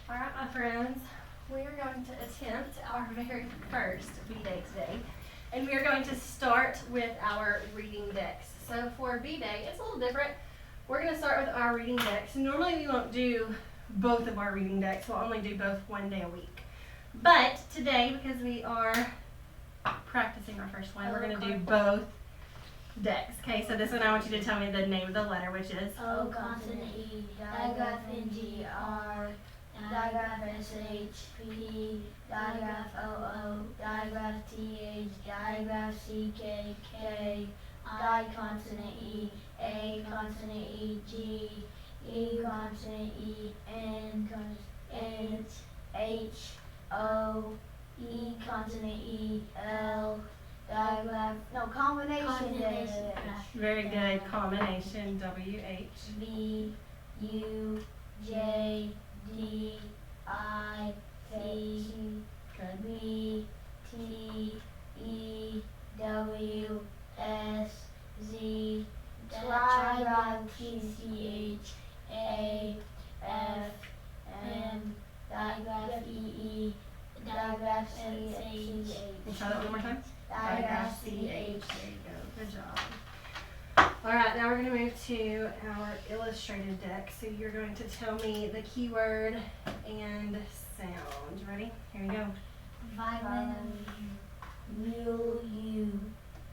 All right, my friends, we are going to attempt our very first B-Day today. And we are going to start with our reading decks. So for B-Day, it's a little different. We're going to start with our reading decks. Normally we won't do both of our reading decks. We'll only do both one day a week. But today, because we are practicing our first one, we're going to do both decks. Okay, so this one I want you to tell me the name of the letter, which is O, consonant E, digraph NG, R, digraph SH, P, digraph OO, digraph TH, digraph CK, K, I, consonant E, A, consonant E, G, E, consonant E, N, H, O, E, consonant E, L, digraph, no, combination dash. very good. Combination WH. V, U, J, D, I, T, Good. B, T, E, W, S, Z, digraph TCH, A, F, M, digraph EE, digraph CH. We'll try that one more time. Digraph CH. There you CH. go. Good job. All right, now we're going to move to our illustrated deck. So you're going to tell me the keyword and sound. Ready? Here we go. Vitamin, mule, U,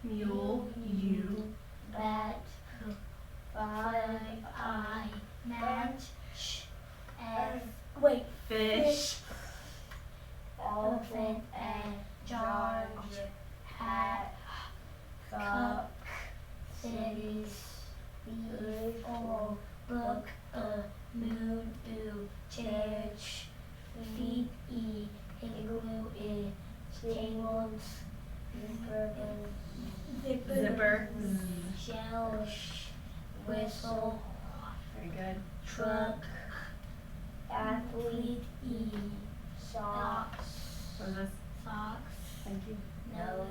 Mule, U. bat, five, I, match, F, wait, Fish. elephant, and George, hat, cup, cities, beautiful, book, moon, boo, church, feet, E, igloo, tables, Zipper. shell, whistle, Very good. truck, athlete, E, socks, What is this? socks, Thank you. nose,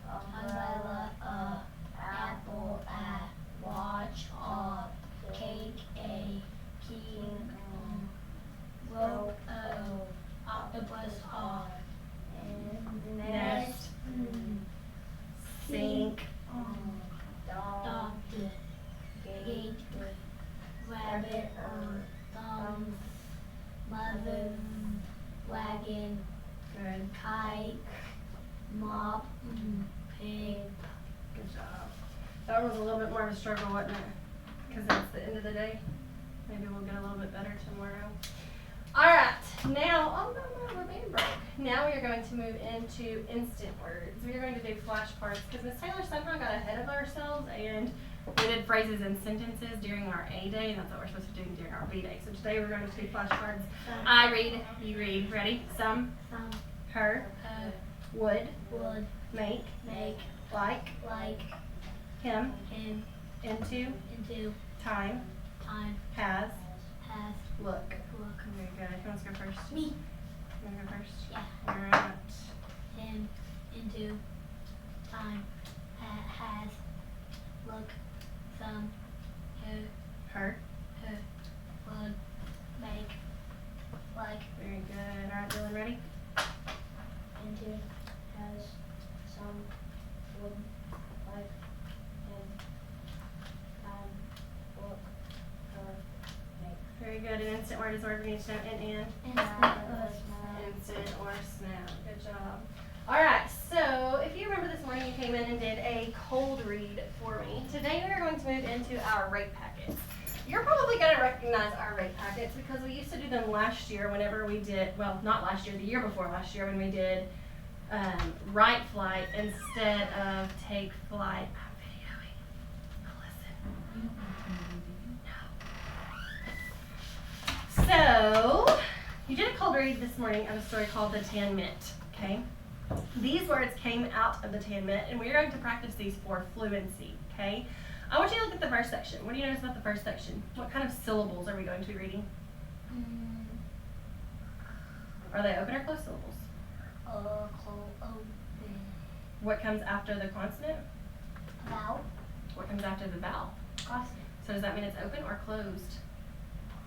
umbrella, apple, watch, cake, A, key, rope, O, octopus, R, Nest. Sink. dog, gate, rabbit, thumb, mother, wagon, Good. kite, mop, pig. Good job. That was a little bit more of a struggle, wasn't it? Because it's the end of the day. Maybe we'll get a little bit better tomorrow. All right, now, oh no, we're being broke. Now we are going to move into instant words. We are going to do flashcards because Miss Taylor somehow got ahead of ourselves and we did phrases and sentences during our A day, and that's what we're supposed to be doing during our B day. So today we're going to do flashcards. I read, you read. Ready? Some, her, would, make, like, him, into, time, has, look. Very good. Who wants to go first? Me. You want to go first? Yeah. All right. Him, into, time, has, look, some, Her. would, make, like, Very good. All right, Dylan, ready? into, has, some, would, like, him, time, look, her, make. Very good. An instant word is a word we need to know in. Instant or snap. Good job. All right, so if you remember this morning you came in and did a cold read for me. Today we are going to move into our rate packets. You're probably going to recognize our rate packets because we used to do them last year whenever we did, well, not last year, the year before last year when we did Write Flight instead of Take Flight. I'm videoing. Listen. No. So, you did a cold read this morning of a story called The Tan Mint, okay? These words came out of the Tan Mint, and we are going to practice these for fluency, okay? I want you to look at the first section. What do you notice about the first section? What kind of syllables are we going to be reading? Are they open or closed syllables? What comes after the consonant? Vowel. What comes after the vowel? Consonant. So does that mean it's open or closed?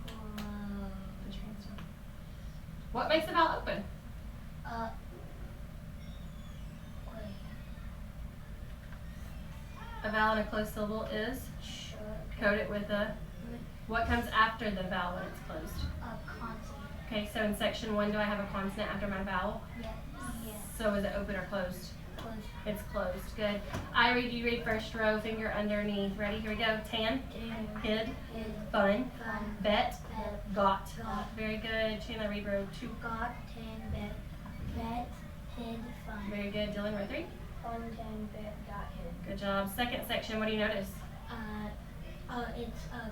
Put your hands down. What makes a vowel open? Wait. A vowel in a closed syllable is? Code it with a, what comes after the vowel when it's closed? A consonant. Okay, so in section 1, do I have a consonant after my vowel? Yes. Yes. So is it open or closed? Close. It's closed. Good. I read, you read, first row, finger underneath. Ready? Here we go. Tan, hid, Hid. fun, Fun. bet, Bet. got. Got. Very good. Chandler, read row 2. Got. Tan. Bet. Bet. Hid. Fun. Very good. Dylan, row 3. Fun. Tan. Bet. Got. Hid. Good job. Second section, what do you notice? It's close.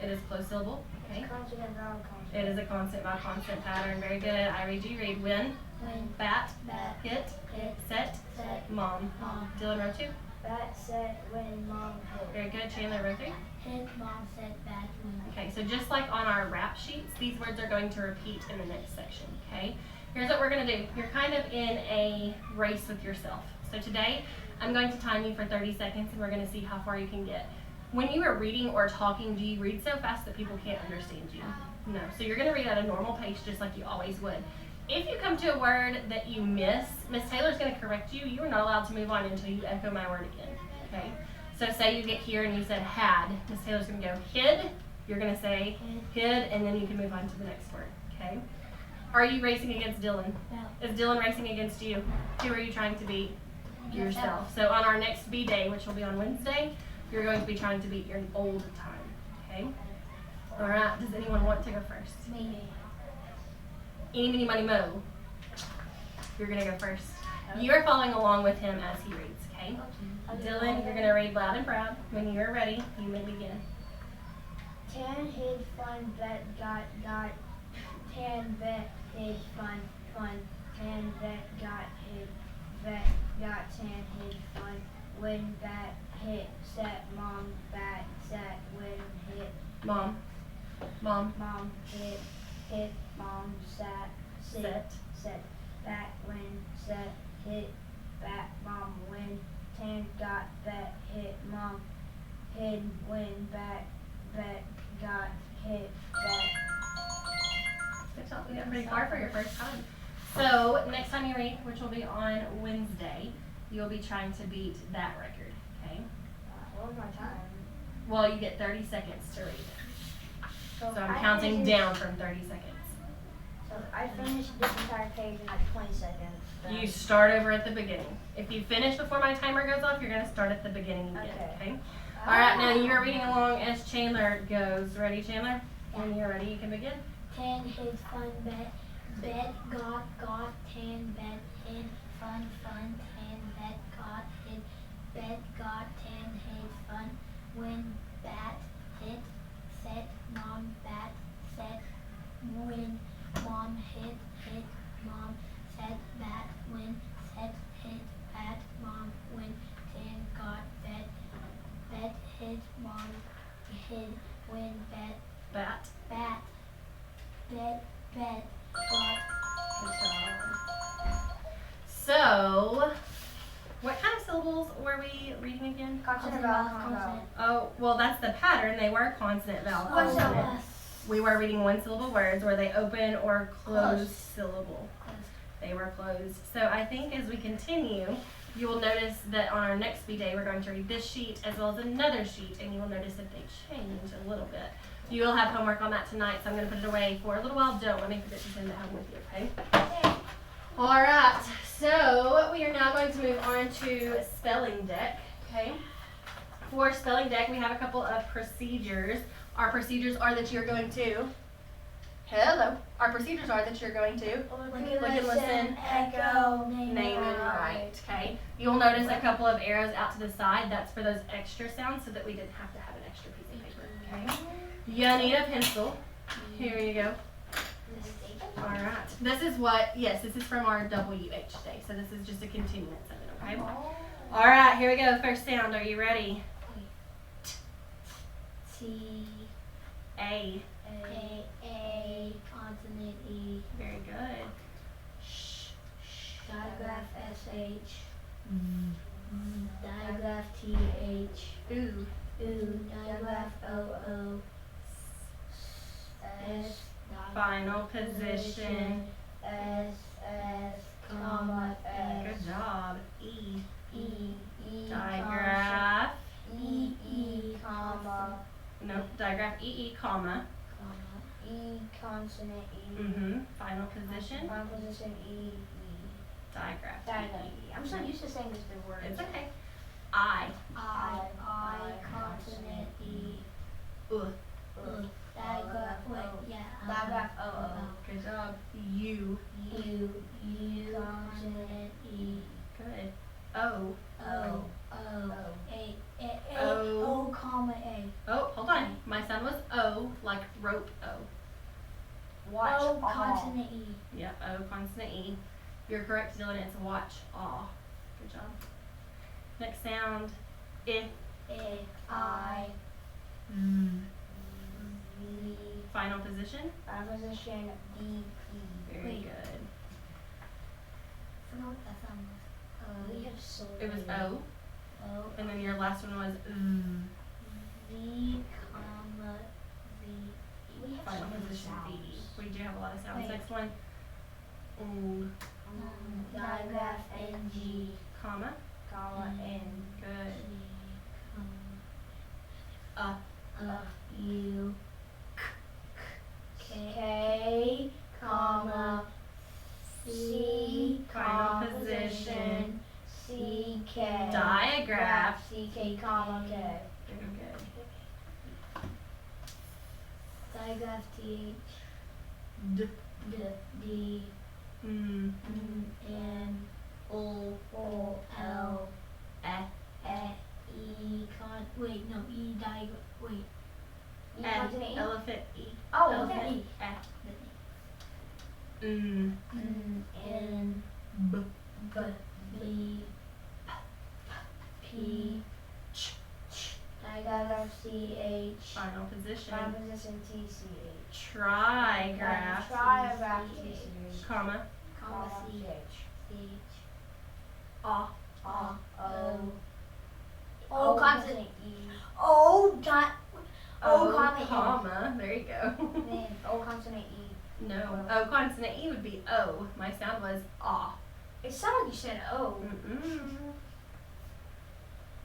It is closed syllable. Okay. Consonant. Vowel. Consonant. It is a constant by constant pattern. Very good. I read, you read, win, Win. bat, Bat. hit, Hit. set, Set. mom. Mom. Dylan, row 2. Bat. Set. Win. Mom. Hit. Very good. Chandler, row 3. Hit. Mom. Set. Bat. Win. Okay, so just like on our rap sheets, these words are going to repeat in the next section, okay? Here's what we're gonna do. You're kind of in a race with yourself. So today, I'm going to time you for 30 seconds and we're gonna see how far you can get. When you are reading or talking, do you read so fast that people can't understand you? No, so you're gonna read at a normal pace just like you always would. If you come to a word that you miss, Miss Taylor's gonna correct you. You are not allowed to move on until you echo my word again, okay? So say you get here and you said had, Miss Taylor's gonna go hid, you're gonna say hid, and then you can move on to the next word, okay? Are you racing against Dylan? No. Is Dylan racing against you? Who are you trying to beat? Yourself. So on our next B day, which will be on Wednesday, you're going to be trying to beat your old time, okay? All right, does anyone want to go first? Me. Eeny, meeny, miny, mo. You're gonna go first. You are following along with him as he reads, okay? Dylan, you're gonna read loud and proud. When you are ready, you may begin. Tan. Hid. Fun. Bet. Got. Tan. Bet. Hid. Fun. Tan. Bet. Got. Hid. Bet. Got. Tan. Hid. Fun. Win. Bat. Hit. Set. Mom. Bat. Set. Win. Hit. Mom. Mom. Hit. Hit. Mom. Sat. Set. Set. Bat. Win. Set. Hit. Bat. Mom. Win. Tan. Got. Bet. Hit. Mom. Hid. Win. Bat. Bet. Got. Hit. Bet. Good job. You got pretty far for your first time. So next time you read, which will be on Wednesday, you'll be trying to beat that record, okay? What was my time? Well, you get 30 seconds to read. So I'm I counting finished- down from 30 seconds. So I finished this entire page in like 20 seconds. then- You start over at the beginning. If you finish before my timer goes off, you're gonna start at the beginning again, Okay. okay? All right, now you're reading along as Chandler goes. Ready, Chandler? When you're ready, you can begin. Tan. Hid. Fun. Bet. Bet. Got. Tan. Bet. Hid. Fun. Tan. Bet. Got. Hid. Bet. Got. Tan. Hid. Fun. Win. Bat. Hit. Set. Mom. Bat. Set. Win. Mom. Hit. Mom. Set. Bat. Win. Set. Hit. Bat. Mom. Win. Tan. Got. Bet. Bet. Hit. Mom. Hid. Win. Bet. Bat. Bat. Bet. Got. Good job. So, what kind of syllables were we reading again? Consonant, vowel, consonant. Oh, well, that's the pattern. They were consonant, vowel, consonant. We were reading one syllable words. Were they open or closed syllable? They were closed. So I think as we continue, you will notice that on our next B day, we're going to read this sheet as well as another sheet, and you will notice that they change a little bit. You will have homework on that tonight, so I'm going to put it away for a little while. Don't let me forget to send it home with you, okay? All right, so we are now going to move on to spelling deck, okay? For spelling deck, we have a couple of procedures. Our procedures are that you're going to, our procedures are that you're going to Look and listen, echo, name and write, okay? You'll notice a couple of arrows out to the side. That's for those extra sounds so that we didn't have to have an extra piece of paper, okay? You need a pencil. Here you go. All right. This is this is from our WH day. So this is just a continuance of it, okay? All right, here we go. First sound. Are you ready? T. A. A. Consonant E. Very good. Digraph SH. Digraph TH. Ooh. Ooh. Digraph OO. S. Final position. S, comma, S. Good job. E. E, Digraph. comma, Nope, digraph E, comma. E, consonant, E. Mm-hmm. Final position. Final position, E. Digraph. Diagram. E. I'm so used to saying this big word. It's okay. I. Consonant, E. Digraph. Digraph, O. Good job. U. Consonant, E. Good. O. O, comma, A. Oh, hold on. My son was O, like rope O. Watch, O, consonant, E. Yep, O, consonant E. You're correct, Dylan. It's watch, aw. Good job. Next sound. I. I. V. V. Final position. Final position, D, P. Very Wait. good. I forgot what that sound was. We have so It was many. O, O. and then your last one was V, comma, V. We have final so many position sounds. V. We do have a lot of sounds. Wait. Next one. O, Digraph, N, G, comma. comma, N. Good. U, K, comma, C, Final position. C, K. Digraph. C, K, comma, K. Very good. Digraph, T, D. H, D, Mm. N, O, L, E. E, wait, no, E, digraph, wait. E, consonant, E? Elephant E. Oh, Elephant okay. Mm. N, B. B, P, digraph, C, H, Final position. final position, T, C, H. Trigraph. Trigraph, T, C, H. Comma. Comma, C, H. A. O. O, consonant, E. O, comma, comma. There you go. Then O, consonant, E. No. O consonant E would be O. My sound was A. It sounded like you said O. Mm-mm.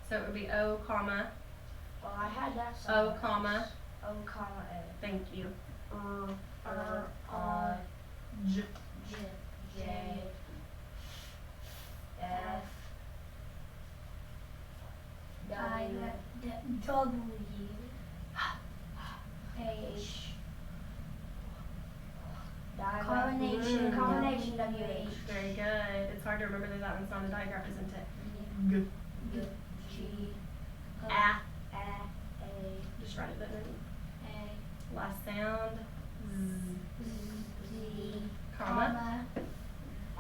So it would be O, comma. Well, I had that O, sound. comma. O, comma, A. Thank you. R, J. J, F, W, H, Combination. combination, W, H. Very good. It's hard to remember that that one's not a digraph, isn't it? G. G, A. A, Just write it then. A, Last sound. Z. Z, Comma.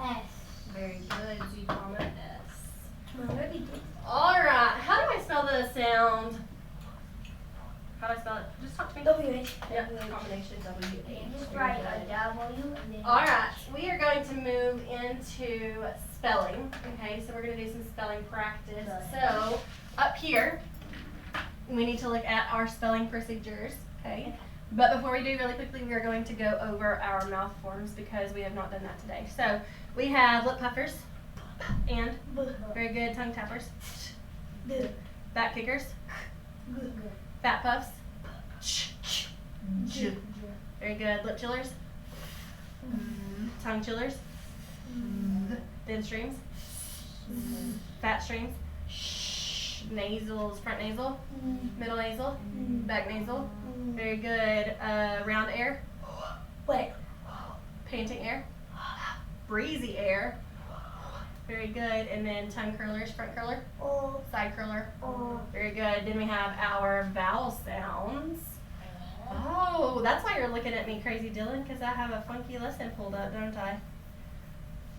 S. Very good. Z, comma, S. Maybe did. Alright. How do I spell the sound? How do I spell it? Just talk to me. WH. Yep. Combination W-H. Just write a W and then. Alright, we are going to move into spelling. Okay, so we're going to do some spelling practice. So, up here, we need to look at our spelling procedures. Okay. But before we do, really quickly, we are going to go over our mouth forms because we have not done that today. So, we have lip puffers and very good tongue tappers, back kickers, fat puffs, very good lip chillers, tongue chillers, thin streams, fat streams, nasals, front nasal, middle nasal, back nasal, very good round air, Wait. panting air, breezy air, very good, and then tongue curlers, front curler, side curler, very good. Then we have our vowel sounds. Oh, that's why you're looking at me crazy, Dylan, because I have a funky lesson pulled up, don't I?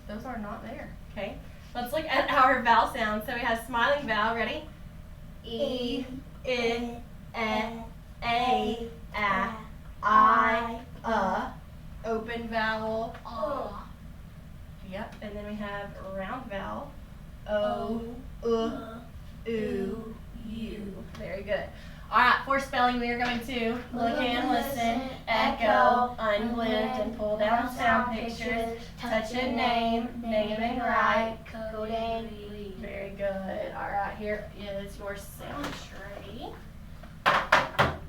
Those are not there. Okay, let's look at our vowel sounds. So we have smiling vowel, ready? E, I, A, I, open vowel, yep, and then we have round vowel, O, U. Very good. Alright, for spelling we are going to look and listen, echo, unblend and pull down sound pictures, touch and name and write, code and read. Very good. Alright, here is your sound tray. You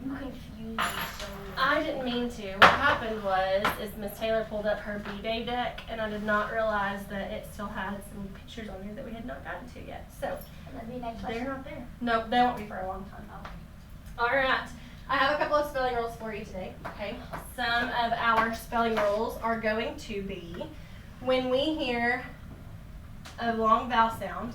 confused me so much. I didn't mean to. What happened was Miss Taylor pulled up her B-Day deck and I did not realize that it still had some pictures on there that we had not gotten to yet. So That'd be next they're lesson. not there. Nope, they won't be for a long time. Alright, I have a couple of spelling rules for you today, okay? Some of our spelling rules are going to be when we hear a long vowel sound,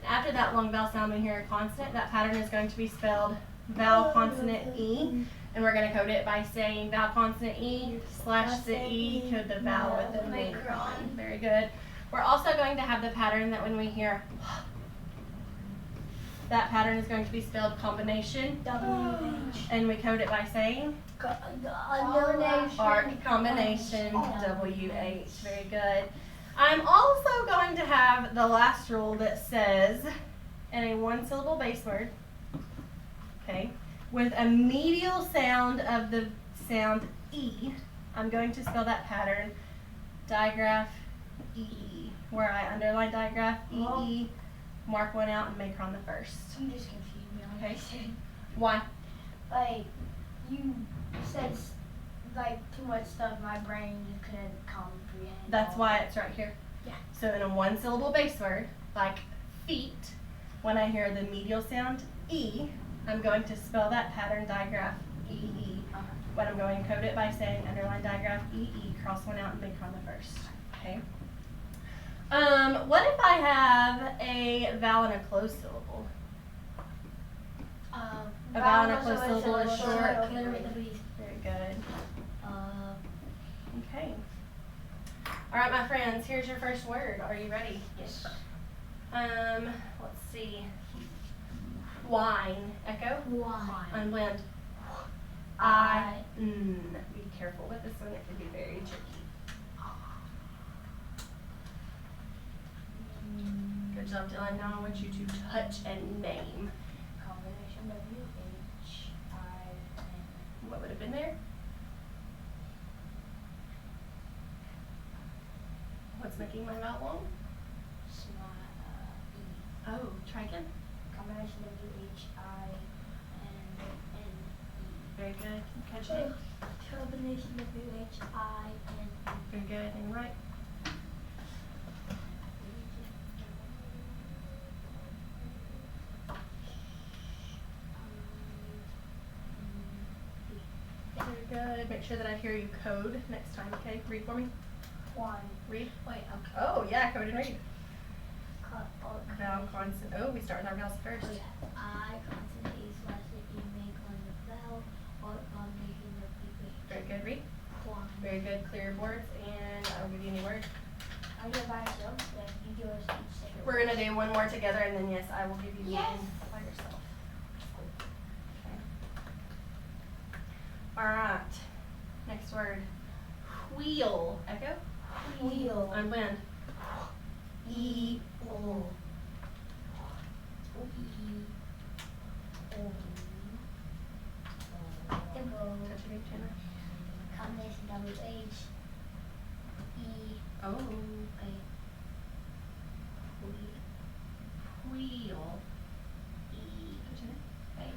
after that long vowel sound we hear a consonant, that pattern is going to be spelled vowel consonant E, and we're going to code it by saying vowel consonant E slash the E, code the vowel with the micron. Very good. We're also going to have the pattern that when we hear that pattern is going to be spelled combination, WH. and we code it by saying combination, WH. Very good. I'm also going to have the last rule that says, in a one-syllable base word, okay, with a medial sound of the sound E, I'm going to spell that pattern digraph E, where I underline digraph E, mark one out and make her on the first. You just confused me on Okay. everything. Why? Like, you said like too much stuff my brain just couldn't comprehend. That's why it's right here. Yeah. So in a one-syllable base word, like feet, when I hear the medial sound E, I'm going to spell that pattern digraph E. But I'm going to code it by saying underline digraph E, cross one out and make her on the first. Okay. What if I have a vowel and a closed syllable? A vowel and a closed syllable is short. Very good. Okay. All right, my friends, here's your first word. Are you ready? Yes. Let's see. Wine. Echo. Wine. Unblend. Be careful with this one. It can be very tricky. Good job, Dylan. Now I want you to touch and name. Combination WHIN. What would have been there? What's making my mouth long? Oh, try again. Combination WHIN. Very good. Catch it. Combination WHIN. Very good. And right. Very good. Make sure that I hear you code next time, okay? Read for me. One. Read. Wait, okay. Oh, yeah, code and read. Vowel, Vowel, consonant. Oh, we start with our vowels first. I, consonant, E, slash, E, make on the vowel, or combination of the Very good. Read. one. Very good. Clear your boards, and I will give you any word. I do it by myself, then you give us each second. We're going to do one more together, and then, yes, I will give you Yes. one by yourself. Okay. All right. Next word. Wheel. Echo. Wheel. Unblend. E. O. Touch your big chin. Combination WH. E. Oh. Okay. Wheel. E. Touch your neck.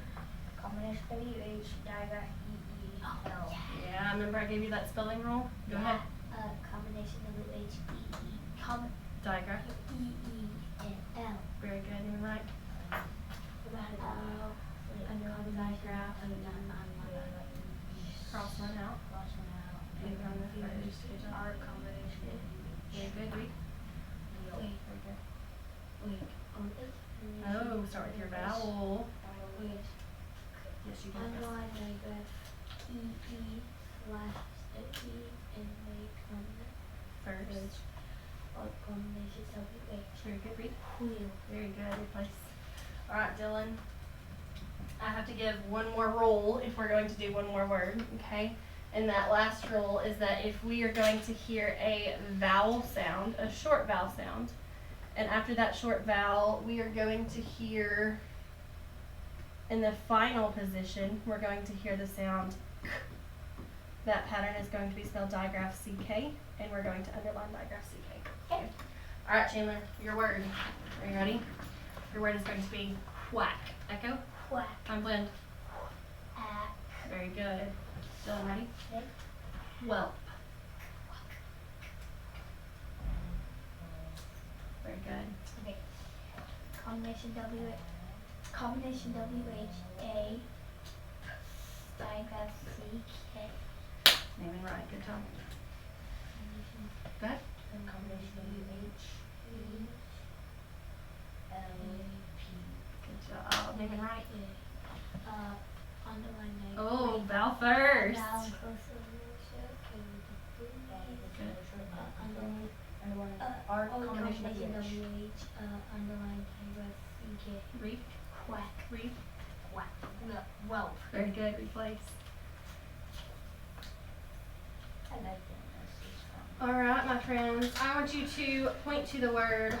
Combination WH, digraph E, L. Yeah, remember I gave you that spelling rule? Go ahead. Combination WH, E, Digraph. E, and L. Very good. And right. Underline digraph. Cross one out. Make her on the first. Good job. R combination. Very good. Read. Wait. Very good. Wait. Oh, start with your vowel. Wait. Yes, you can. Underline digraph. E, slash E, and make on the First. R combination WH. Very good. Read. Wheel. Very good. Replace. All right, Dylan. I have to give one more rule if we're going to do one more word, okay? And that last rule is that if we are going to hear a vowel sound, a short vowel sound, and after that short vowel, we are going to hear In the final position, we're going to hear the sound k. That pattern is going to be spelled digraph CK, and we're going to underline digraph CK. Okay. All right, Chandler, your word. Are you ready? Your word is going to be quack. Echo. Quack. I'm blend. Ack. Very good. Dylan, ready? Okay. Whelp. Very good. Okay. Combination WHA. Digraph CK. Name and right. Good job. Go ahead. Combination Good job. Name and right. Underline digraph. Oh, vowel first. Vowel close combination WH, underline digraph CK. Read. Quack. Read. Quack. Whelp. Very good. Replace. I like that. All right, my friends. I want you to point to the word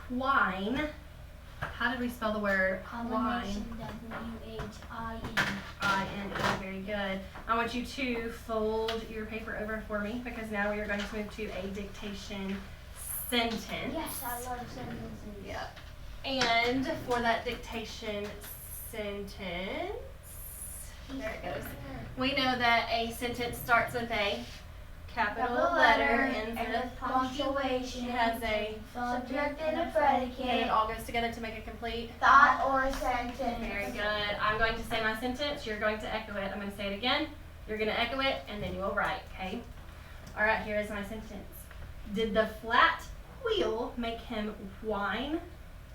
wine. How did we spell the word Combination wine? WHIN. I-N-E. Very good. I want you to fold your paper over for me because now we are going to move to a dictation sentence. Yes, I love sentences. Yep. And for that dictation sentence, there it goes. We know that a sentence starts with a capital letter, ends with punctuation, has a subject and a and predicate, it all goes together to make a complete. thought or sentence. Very good. I'm going to say my sentence. You're going to echo it. I'm going to say it again. You're going to echo it, and then you will write, okay? All right, here is my sentence. Did the flat wheel make him whine?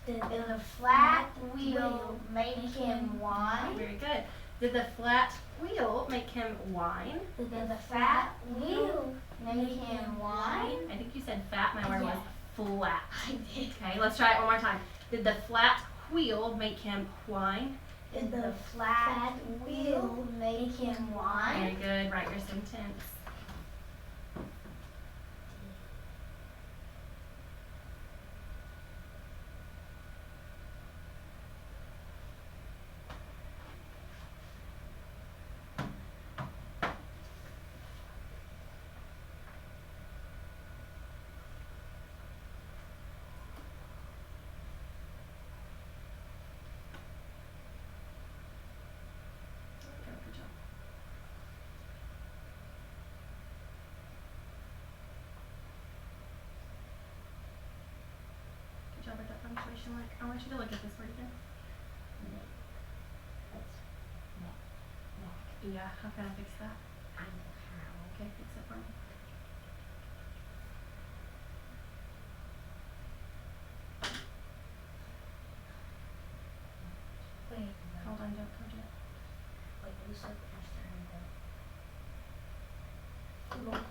Did the flat wheel make him whine? Very good. Did the flat wheel make him whine? Did the fat wheel make him whine? I think you said fat. My word was Yeah. flat. I did. Okay, let's try it one more time. Did the flat wheel make him whine? Did the flat wheel make him Very whine? good. Write your sentence. Good job. Good job with that punctuation mark. I want you to look at this word again. Yeah, how can I fix that? Okay, fix it for me. Wait, Hold on, don't code yet. you said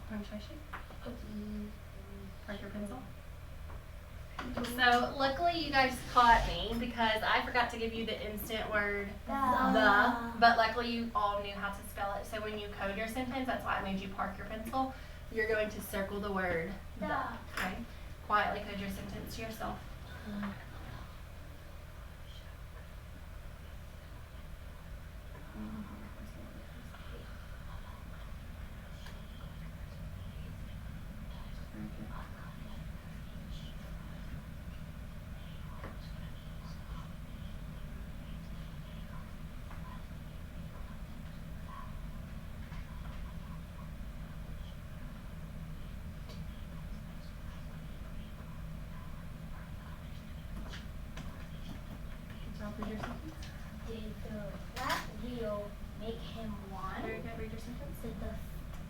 Punctuation. Mark your pencil. So luckily you guys caught me because I forgot to give you the instant word the, but luckily you all knew how to spell it. So when you code your sentence, that's why I made you park your pencil. You're going to circle the word the. Okay. Quietly code your sentence to yourself. Good job. Read your sentence. Did the flat wheel make him whine? Very good. Read your sentence.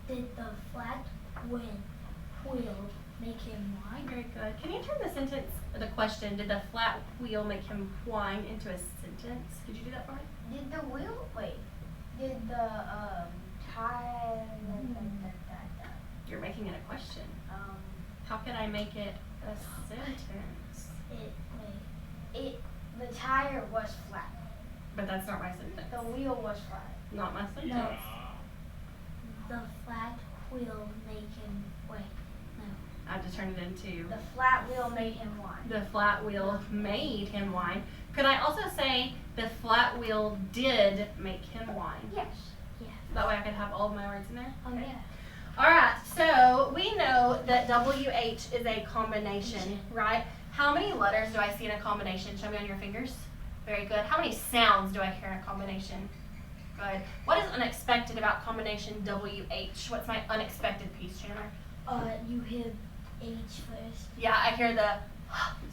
Did the flat wheel make him whine? Very good. Can you turn the sentence, the question, did the flat wheel make him whine, into a sentence? Could you do that for me? Did the wheel did the tire You're making it a question. How can I make it a sentence? the tire was flat. But that's not my sentence. The wheel was flat. Not my sentence. The flat wheel made him wait. No. I have to turn it into The flat wheel made him whine. the flat wheel made him whine. Could I also say the flat wheel did make him wine. Yes. Yeah. That way I could have all of my words in there. Oh Okay. yeah. All right, so we know that WH is a combination, right? How many letters do I see in a combination? Show me on your fingers. Very good. How many sounds do I hear in a combination? Good. What is unexpected about combination WH? What's my unexpected piece, Chandler? You hit H first. Yeah, I hear the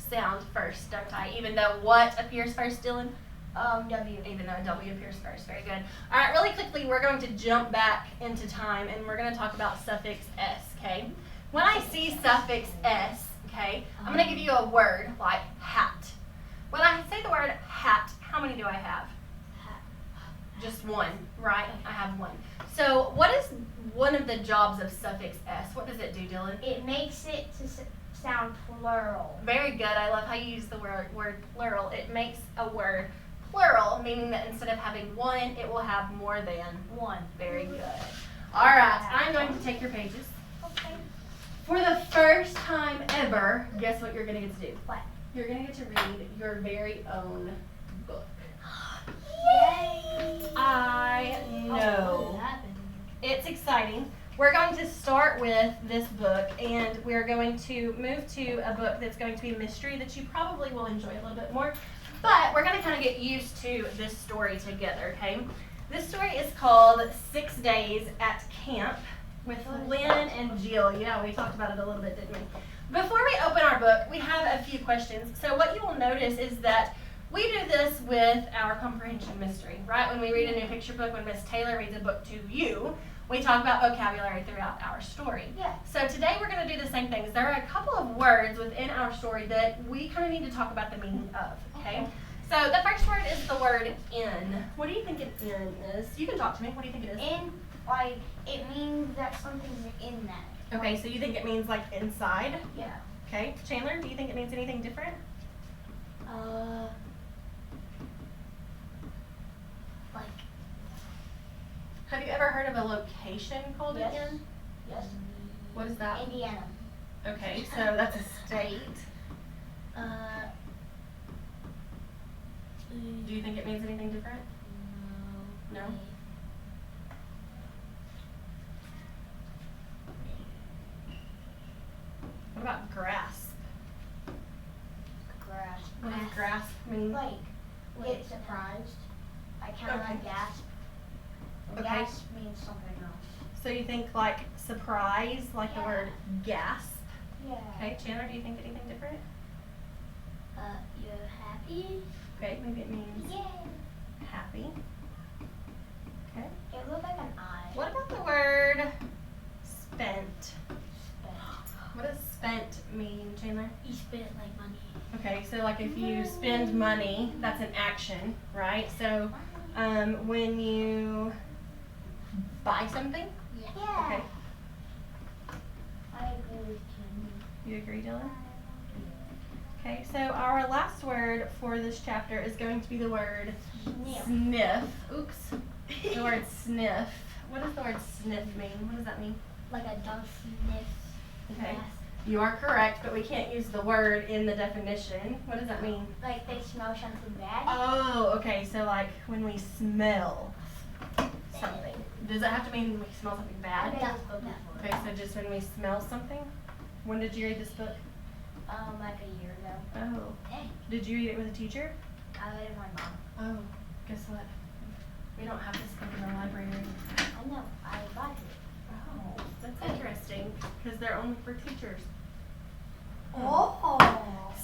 sound first, don't I? Even though what appears first, Dylan? W. Even though a W appears first. Very good. All right, really quickly, we're going to jump back into time, and we're going to talk about suffix S, okay? When I see suffix S, okay, I'm going to give you a word like hat. When I say the word hat, how many do I have? Just one, right? I have one. So what is one of the jobs of suffix S? What does it do, Dylan? It makes it to sound plural. Very good. I love how you use the word plural. It makes a word plural, meaning that instead of having one, it will have more than One. Very good. All right, I'm going to take your pages. Okay. For the first time ever, guess what you're going to get to do? What? You're going to get to read your very own book. Yay! I know. It's exciting. We're going to start with this book, and we're going to move to a book that's going to be a mystery that you probably will enjoy a little bit more. But we're going to kind of get used to this story together, okay? This story is called 6 Days at Camp with Lynn and Jill. Yeah, we talked about it a little bit, didn't we? Before we open our book, we have a few questions. So what you will notice is that we do this with our comprehension mystery, right? When we read a new picture book, when Miss Taylor reads a book to you, we talk about vocabulary throughout our story. Yeah. So today we're going to do the same things. There are a couple of words within our story that we kind of need to talk about the meaning of, okay? So the first word is the word in. What do you think an in is? You can talk to me. What do you think it is? In, like, it means that something's in that. Okay, so you think it means like inside? Yeah. Okay. Chandler, do you think it means anything different? Like. Have you ever heard of a location called Yes. an in? Yes. What is that? Indiana. Okay, so that's a state. Do you think it means anything different? No? What about grasp? Grasp. What does grasp mean? Like, get surprised. I kind of Okay. like gasp. Okay. Gasp means something else. So you think like surprise, like the Yeah. word gasp? Yeah. Okay, Chandler, do you think anything different? You're happy? Okay, maybe it means Yeah. happy. Okay. It looks like an eye. What about the word spent? Spent. What does spent mean, Chandler? You spent like money. Okay, so like if you spend money, that's an action, right? So when you buy something? Yeah. Okay. I agree with Kim. You agree, Dylan? Okay, so our last word for this chapter is going to be the word sniff. Oops. The word sniff. What does the word sniff mean? What does that mean? Like a dog sniff. Okay. You are correct, but we can't use the word in the definition. What does that mean? Like they smell something bad. Oh, okay, so like when we smell something. Does that have to mean we smell something bad? Okay, so just when we smell something? When did you read this book? Like a year ago. Oh. Dang. Did you read it with a teacher? I read it with my mom. Oh, guess what? We don't have this book in the library. I know. I bought it. Oh, that's interesting, because they're only for teachers. Oh.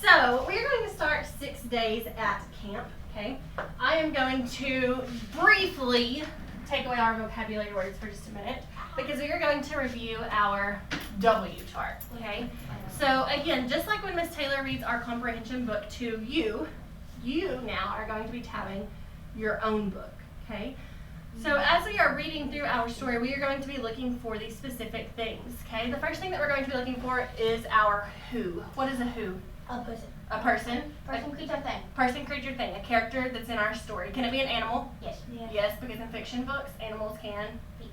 So, we're going to start 6 days at camp, okay? I am going to briefly take away our vocabulary words for just a minute, because we are going to review our W chart, okay? So, again, just like when Miss Taylor reads our comprehension book to you, you now are going to be having your own book, okay? So as we are reading through our story, we are going to be looking for these specific things, okay? The first thing that we're going to be looking for is our who. What is a who? A person. A person. Person, creature, thing. Person, creature, thing. A character that's in our story. Can it be an animal? Yes. Yes, because in fiction books, animals can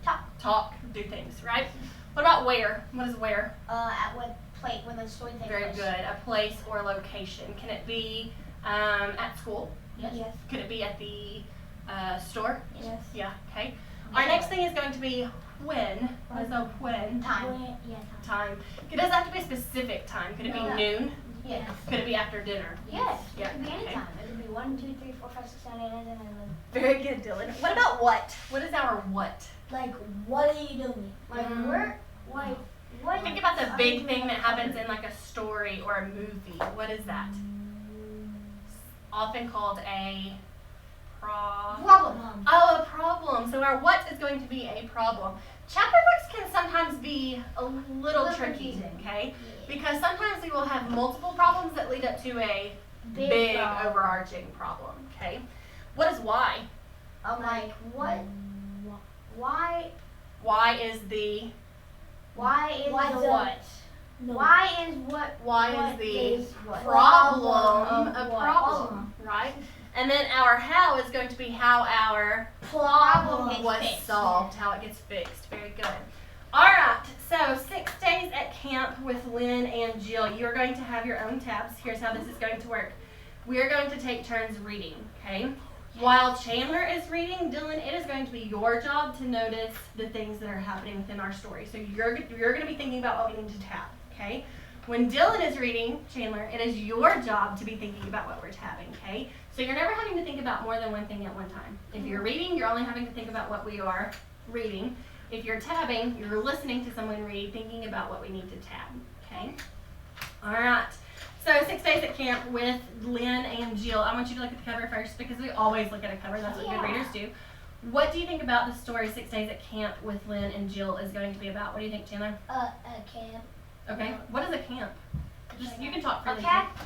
Talk. talk, do things, right? What about where? What is where? At what when the story takes Very place. good. A place or location. Can it be at school? Yes. Could it be at the store? Yes. Yeah, okay. Our next thing is going to be when. So when. Time. Time. It doesn't have to be a specific time. Could it be No. noon? Yes. Could it be after dinner? Yes. Yeah, It could be any okay. time. It could be 1, 2, 3, 4, 5, 6, 7, 8, 9, 10, 11. Very good, Dylan. What about what? What is our what? Like, what are you doing? Like, where? Like, what? Think about the big thing that happens in like a story or a movie. What is that? Often called a Problem. Oh, a problem. So our what is going to be a problem. Chapter books can sometimes be a little tricky, confusing. okay? Because sometimes we will have multiple problems that lead up to a big problem. overarching problem, okay? What is why? Like, what? Why? Why is the Why is Why the the- what? No. Why is what? why what is the is what? problem of a what? problem, right? And then our how is going to be how our Problem gets was fixed. solved, how it gets fixed. Very good. All right, so 6 days at camp with Lynn and Jill. You're going to have your own tabs. Here's how this is going to work. We are going to take turns reading, okay? While Chandler is reading, Dylan, it is going to be your job to notice the things that are happening within our story. So you're going to be thinking about what we need to tab, okay? When Dylan is reading, Chandler, it is your job to be thinking about what we're tabbing, okay? So you're never having to think about more than one thing at one time. If you're reading, you're only having to think about what we are reading. If you're tabbing, you're listening to someone read, thinking about what we need to tab, okay? All right. So 6 days at camp with Lynn and Jill. I want you to look at the cover first because we always look at a cover. That's what good readers do. What do you think about the story 6 days at camp with Lynn and Jill is going to be about? What do you think, Chandler? A camp. Okay. What is a camp? Just you can talk A freely.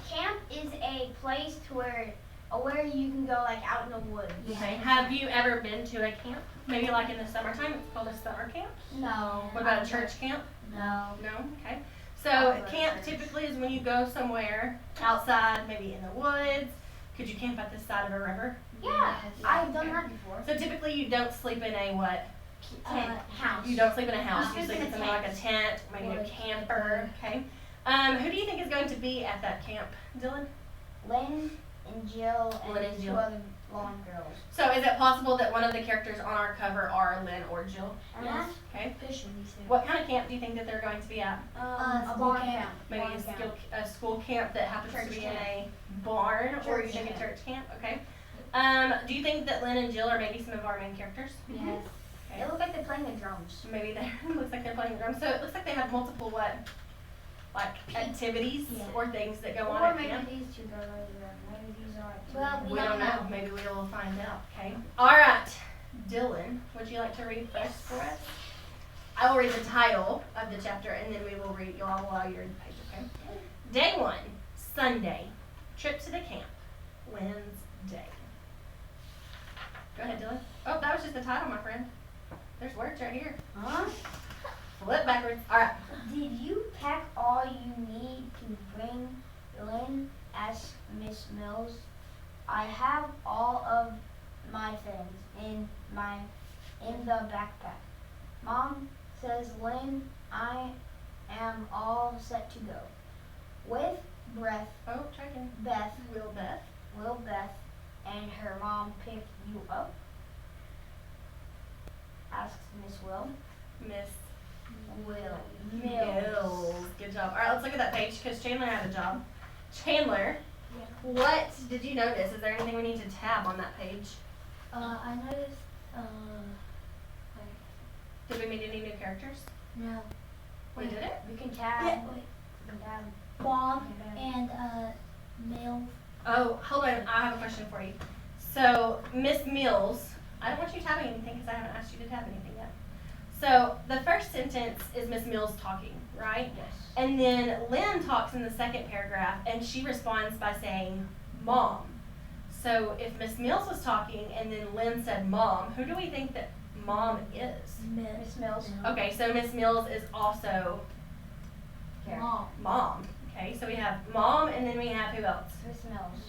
camp is a place to where you can go like out in the woods. Okay. Have you ever been to a camp? Maybe like in the summertime. It's called a summer camp. No. What about a church camp? No. No? Okay. So camp typically is when you go somewhere outside, maybe in the woods. Could you camp at the side of a river? Yeah, I've done that before. So typically you don't sleep in a what? House. You don't sleep in a house. I You sleep sleep in in a something like a tent, maybe Or a a camper. Okay. Who do you think is going to be at that camp, Dylan? Lynn and Jill and Lynn and two Jill. other blonde girls. So is it possible that one of the characters on our cover are Lynn or Jill? Yes. Okay. Fishing, these two. What kind of camp do you think that they're going to be at? A school barn camp. camp. Maybe Barn a, camp. school camp that happens Church to be camp. in a barn, or you Church think a camp. church camp? Okay. Do you think that Lynn and Jill are maybe some of our main characters? Yes. Okay. They look like they're playing the drums. Maybe they looks like they're playing the drums. So it looks like they have multiple what, like activities Yeah. or things that go on Or at maybe camp. these two girls are there. Maybe these are. Well, We don't know. Maybe we will find out. Okay. All right, Dylan, would you like to read first for us? I will read the title of the chapter, and then we will read. You'll all allow your page. Okay. Day 1, Sunday, trip to the camp. Lynn's day. Go ahead, Dylan. Oh, that was just the title, my friend. There's words right here. Huh? Flip backwards. All right. Did you pack all you need to bring Lynn? Asked Miss Mills. I have all of my things in the backpack. Mom says, Lynn, I am all set to go. With breath, Oh, check in. Beth, Will Beth. and her mom pick you up? Asks Miss Miss Mills. Mills. Good job. All right, let's look at that page because Chandler had a job. Chandler, what did you notice? Is there anything we need to tab on that page? I noticed, Did we meet any new characters? no, We did it? You can tab. Yeah, wait. You can tab. Bob and, Mills. Oh, hold on. I have a question for you. So, Miss Mills, I don't want you tabbing anything because I haven't asked you to tab anything yet. So, the first sentence is Miss Mills talking, right? Yes. And then Lynn talks in the second paragraph, and she responds by saying, Mom. So if Miss Mills was talking and then Lynn said Mom, who do we think that Mom is? Miss Mills. Okay, so Miss Mills is also Mom. Mom. Okay, so we have Mom, and then we have who else? Miss Mills.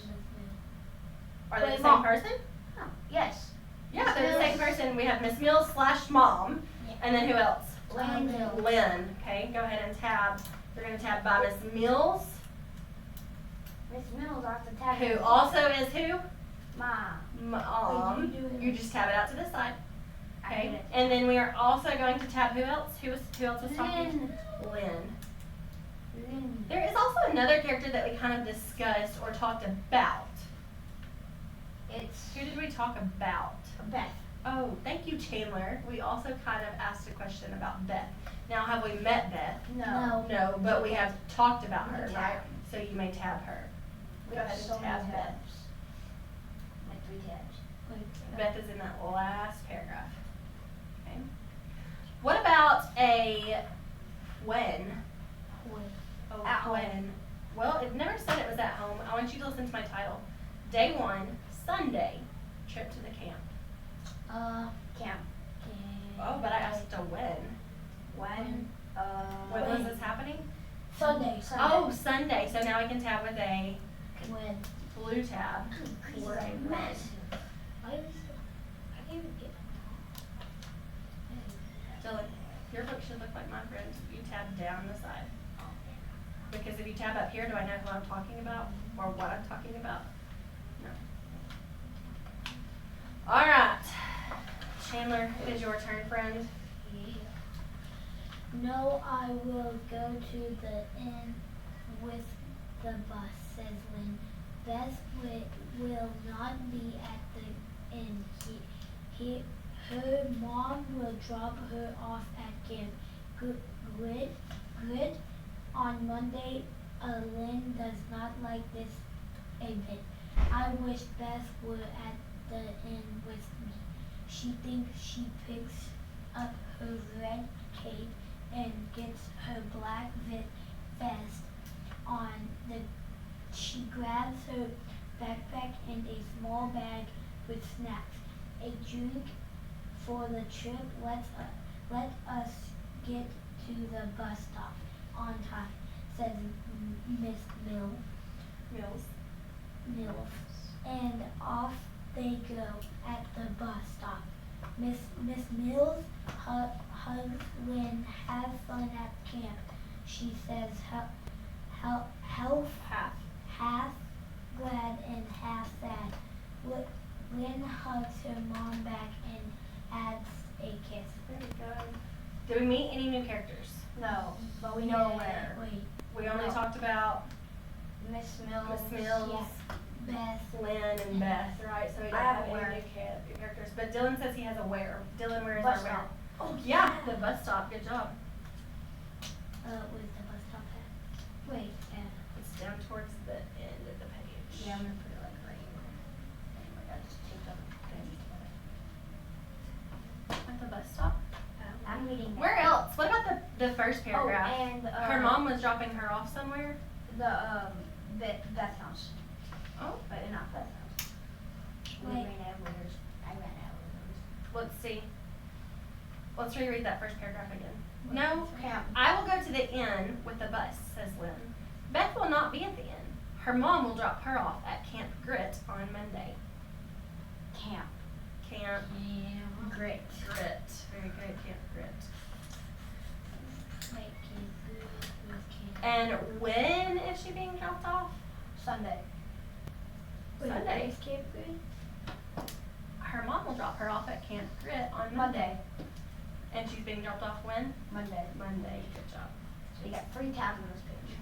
Are they Wait, the Mom. same person? Oh, yes. Yeah, they're the same person. We have Miss Mills / Mom, Yeah. and then who else? Lynn Mills. Lynn. Okay, go ahead and tab. We're going to tab by Miss Mills, Miss Mills, I have to tab. who also is who? Mom. Wait, you do it. You just tab it out to the side. I Okay. did it. And then we are also going to tab who else? Who else was talking? Lynn. Lynn. There is also another character that we kind of discussed or talked about. It's Who did we talk about? Beth. Oh, thank you, Chandler. We also kind of asked a question about Beth. Now, have we met Beth? No. No, but we have talked about We her, can right? tab. So you may tab her. We Go have ahead so and many tab Beth. tabs. Like 3 tabs. Beth is in that last paragraph. Okay. What about a when? Oh, At home. when? Well, it never said it was at home. I want you to listen to my title. Day 1, Sunday, trip to the camp. Camp. Oh, but I asked a when. When? When was this happening? Sunday. Oh, Sunday. So now we can tab with a When? blue tab. Or a when. Massive. I can't even get. Dylan, your book should look like my friend's. You tab down the side. Because if you tab up here, do I know who I'm talking about? Or what I'm talking about? No. Alright. Chandler, it is your turn, friend. No, I will go to the inn with the bus, says Lynn. Beth will not be at the inn. Her mom will drop her off at camp. Good. On Monday, Lynn does not like this a bit. I wish Beth were at the inn with me. She thinks she picks up her red cape and gets her black vest on. She grabs her backpack and a small bag with snacks. A drink for the trip. Let us get to the bus stop on time, says Miss Mills. And off they go at the bus stop. Miss Mills hugs Lynn. Have fun at camp, she says. Half glad and half sad. Lynn hugs her mom back and adds a kiss. Very good. Did we meet any new characters? No, but we know where. Wait. We only No. talked about Miss Mills. Miss Mills, Beth. Lynn, and Beth, right? So we don't I have have a any where. new characters. But Dylan says he has a where. Dylan, where is Bus our where? stop. Oh Yeah, the bus stop. Good job. Where's the bus stop at? Wait, It's down towards the end of the page. yeah, I'm gonna put it like right here. Oh my God, just taped up the At the bus stop? I'm reading that. Where else? What about the first paragraph? Oh, and Her mom was dropping her off somewhere? the Beth house, Oh, but not Beth house. We Wait. ran out of words. I ran out of let's see. Let's reread that first paragraph again. No, words. Camp. I will go to the inn with the bus, says Lynn. Beth will not be at the inn. Her mom will drop her off at Camp Grit on Monday. Camp. Camp Grit. Grit. Very good, Camp Grit. Wait, camp. And when is she being dropped off? Sunday. Sunday. Is Camp Grit? Her mom will drop her off at Camp Grit on Monday. And she's being dropped off when? Monday. Monday. Good job. So you got 3 tabs on this page.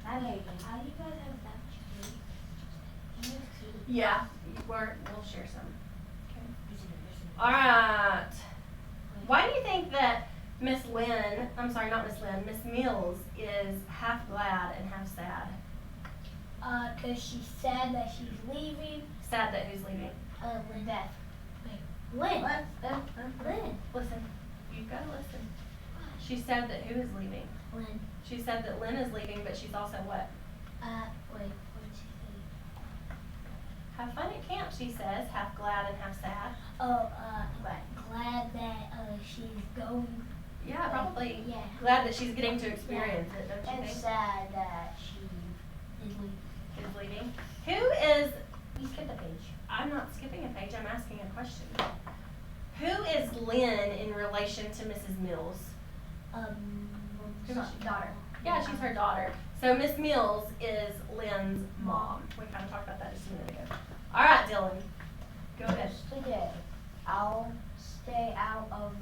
I'm hating. How do you guys have that much food? Yeah, we'll share some. Okay. Alright. Why do you think that Miss Lynn, I'm sorry, not Miss Lynn, Miss Mills is half glad and half sad? 'Cause she's sad that she's leaving. Sad that who's leaving? Lynn. Beth. Lynn. Lynn. Listen, you've got to listen. She's sad that who is leaving? Lynn. She said that Lynn is leaving, but she's also what? Wait, what did she say? Have fun at camp, she says, half glad and half sad. Glad that she's going. Yeah, probably Yeah. glad that she's getting to experience it, don't you And think? sad that she is leaving. Is leaving. Who is, You skipped a page. I'm not skipping a page, I'm asking a question. Who is Lynn in relation to Mrs. Mills? Who is she? Daughter. Yeah, she's her daughter. So Miss Mills is Lynn's mom. We kind of talked about that just a minute ago. All right, Dylan. Go ahead. Today, I'll stay out of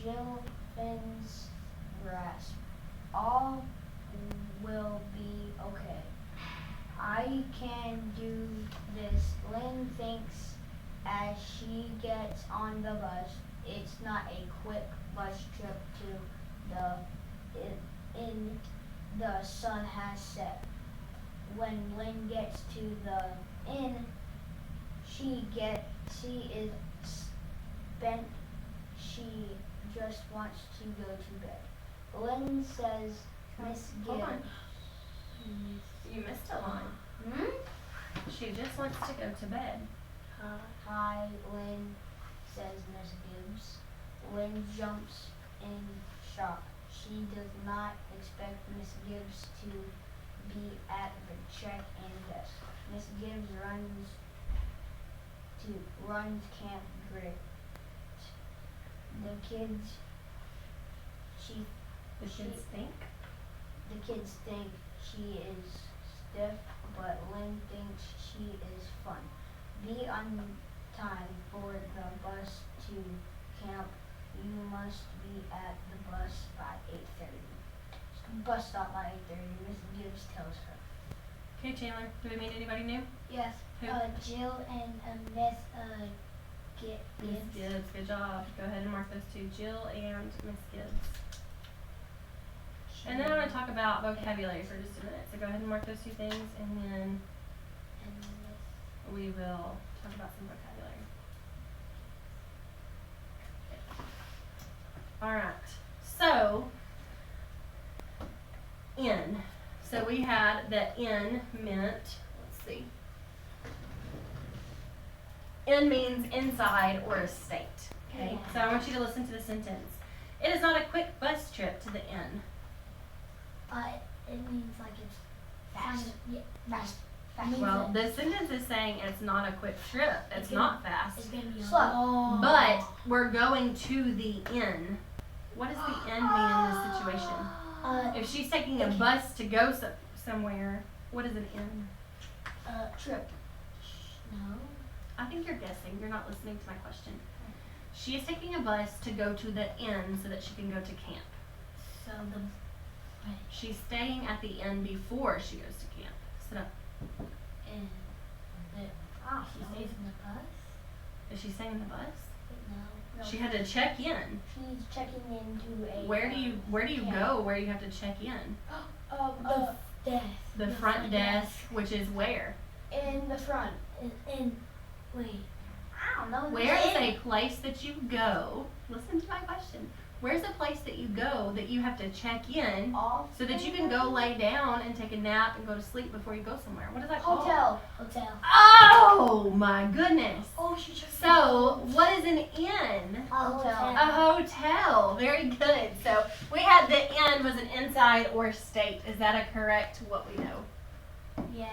Jill Finn's grasp. All will be okay. I can do this. Lynn thinks as she gets on the bus. It's not a quick bus trip to the sun has set. When Lynn gets to the inn, she is spent. She just wants to go to bed. Lynn says, Miss Hold on. Gibbs. You missed a line. She just wants to go to bed. Hi, Lynn, says Miss Gibbs. Lynn jumps in shock. She does not expect Miss Gibbs to be at the check-in desk. Miss Gibbs runs Camp Grit. The kids think she is stiff, but Lynn thinks she is fun. Be on time for the bus to camp. You must be at the bus by 8:30. Bus stop by 8:30, Miss Gibbs tells her. Okay, Chandler. Do we meet anybody new? Yes. Who? Jill and Miss Miss Gibbs. Gibbs. Good job. Go ahead and mark those two. Jill and Miss Gibbs. And then I'm going to talk about vocabulary for just a minute. So go ahead and mark those two things, and then we will talk about some vocabulary. All right. So, in. So we had that in meant, let's see. In means inside or a state. Okay. Yeah. So I want you to listen to the sentence. It is not a quick bus trip to the inn. It means like it's Fast. Yeah, fast. Well, the sentence is saying it's not a quick trip. It's not fast. It's gonna be Slow. long. But we're going to the inn. What does the inn mean in this situation? If she's taking a bus to go somewhere, what is an inn? Trip. No. I think you're guessing. You're not listening to my question. She is taking a bus to go to the inn so that she can go to camp. So She's staying at the inn before she goes to camp. Sit up. she stays in the bus? Is she staying in the bus? No. She had to check in. She's checking into a. Where do you camp. go where you have to check in? The desk. The front desk, which is where? In the front. Wait. I don't know. Where is a place that you go? Listen to my question. Where's a place that you go that you have to check in Off. so that you can go lay down and take a nap and go to sleep before you go somewhere? What is that called? Hotel. Oh my goodness. Oh, she checked. So, what is an inn? Hotel. A hotel. Very good. So, we had the inn was an inside or state. Is that a correct what we know? Yes.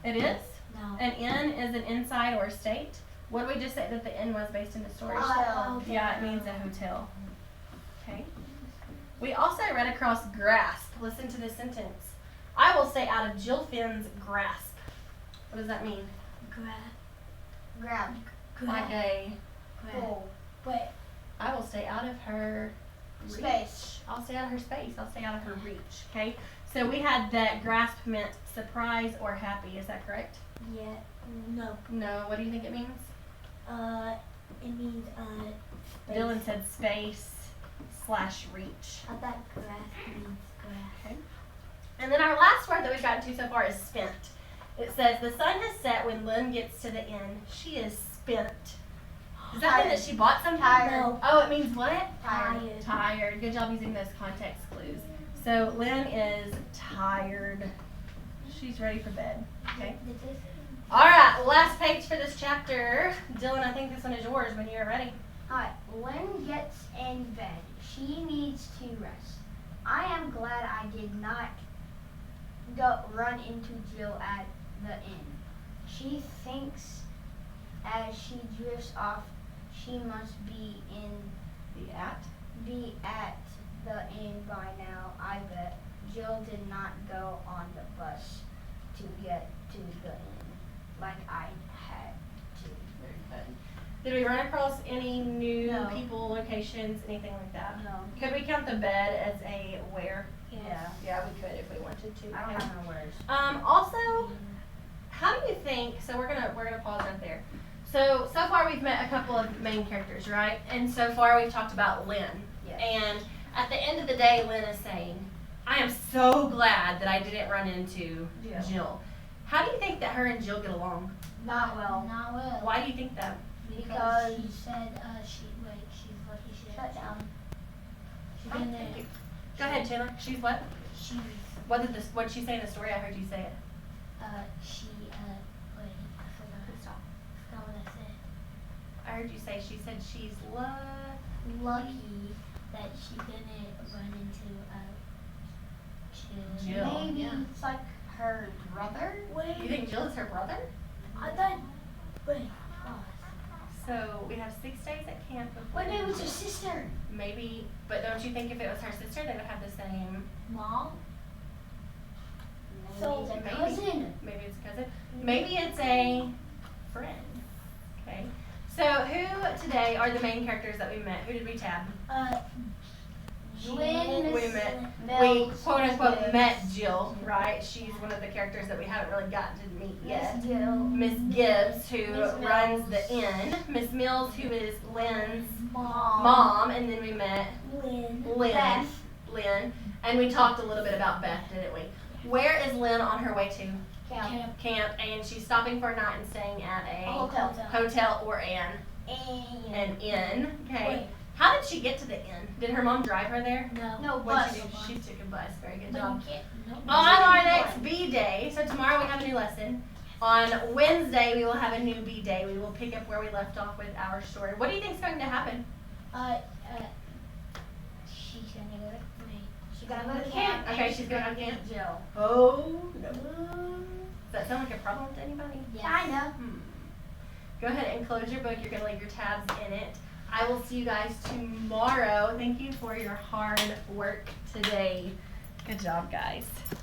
It is? No. An inn is an inside or state? What did we just say that the inn was based in the story? Hotel. Yeah, it means a hotel. Okay. We also read across grasp. Listen to this sentence. I will stay out of Jill Finn's grasp. What does that mean? Grab. Like a, Pull. Wait. I will stay out of her reach. Space. I'll stay out of her space. I'll stay out of her reach. Okay. So we had that grasp meant surprise or happy. Is that correct? Yeah. No. No. What do you think it means? It means space. Dylan said space/reach. I thought grass means grass. Okay. And then our last word that we've gotten to so far is spent. It says, the sun has set when Lynn gets to the inn. She is spent. Does that mean that she bought something? Tired. No. Oh, it means what? Tired. Tired. Good job using those context clues. So Lynn is tired. She's ready for bed. Okay. All right, last page for this chapter. Dylan, I think this one is yours when you're ready. Alright, Lynn gets in bed. She needs to rest. I am glad I did not run into Jill at the inn. She thinks as she drifts off, she must be at the inn by now, I bet. Jill did not go on the bus to get to go in. Like I had to. Very good. Did we run across any new No. people, locations, anything like that? No. Could we count the bed as a where? Yeah. Yeah, we could if we wanted to. I don't Okay. have no words. Also, how do you think? So we're gonna pause right there. So far we've met a couple of main characters, right? And so far we've talked about Lynn. Yes. And at the end of the day, Lynn is saying, "I am so glad that I didn't run into Jill." How do you think that her and Jill get along? Not well. Not well. Why do you think that? Because she said she's shut down. She's Oh, gonna. thank you. Go ahead, Taylor. She's what? She's What did she say in the story? I heard you say it. she wait, I forgot. Forgot what I said. I heard you say she said she's Lucky that she didn't run into Jill. Maybe Yeah. it's like her brother. Wait. You think Jill is her brother? I thought. Wait. So we have 6 days at camp. Before Wait, maybe it was her sister. Maybe, but don't you think if it was her sister, they would have the same? Mom. So Maybe. cousin. Maybe it's a cousin. Maybe it's a friend. Okay. So who today are the main characters that we met? Who did we tab? Lynn. We quote unquote met Jill, right? She's one of the characters that we haven't really gotten to meet yet. Miss Gibbs, who Miss runs Mills. the inn. Miss Mills, who is Lynn's Mom. mom, and then we met Lynn. Lynn, and we talked a little bit about Beth, didn't we? Where is Lynn on her way to? Camp. Camp, and she's stopping for a night and staying at a hotel or an inn. Okay. Wait. How did she get to the inn? Did her mom drive her there? No. What'd she do? She took a bus. Very good But job. you can't. No. On our next B day, so tomorrow we have a new lesson. On Wednesday we will have a new B day. We will pick up where we left off with our story. What do you think is going to happen? She's gonna go to me. She's gonna go to camp. Okay, she's going to camp. Jill. Oh no. Does that sound like a problem to anybody? Kinda. Go ahead and close your book. You're going to leave your tabs in it. I will see you guys tomorrow. Thank you for your hard work today. Good job, guys.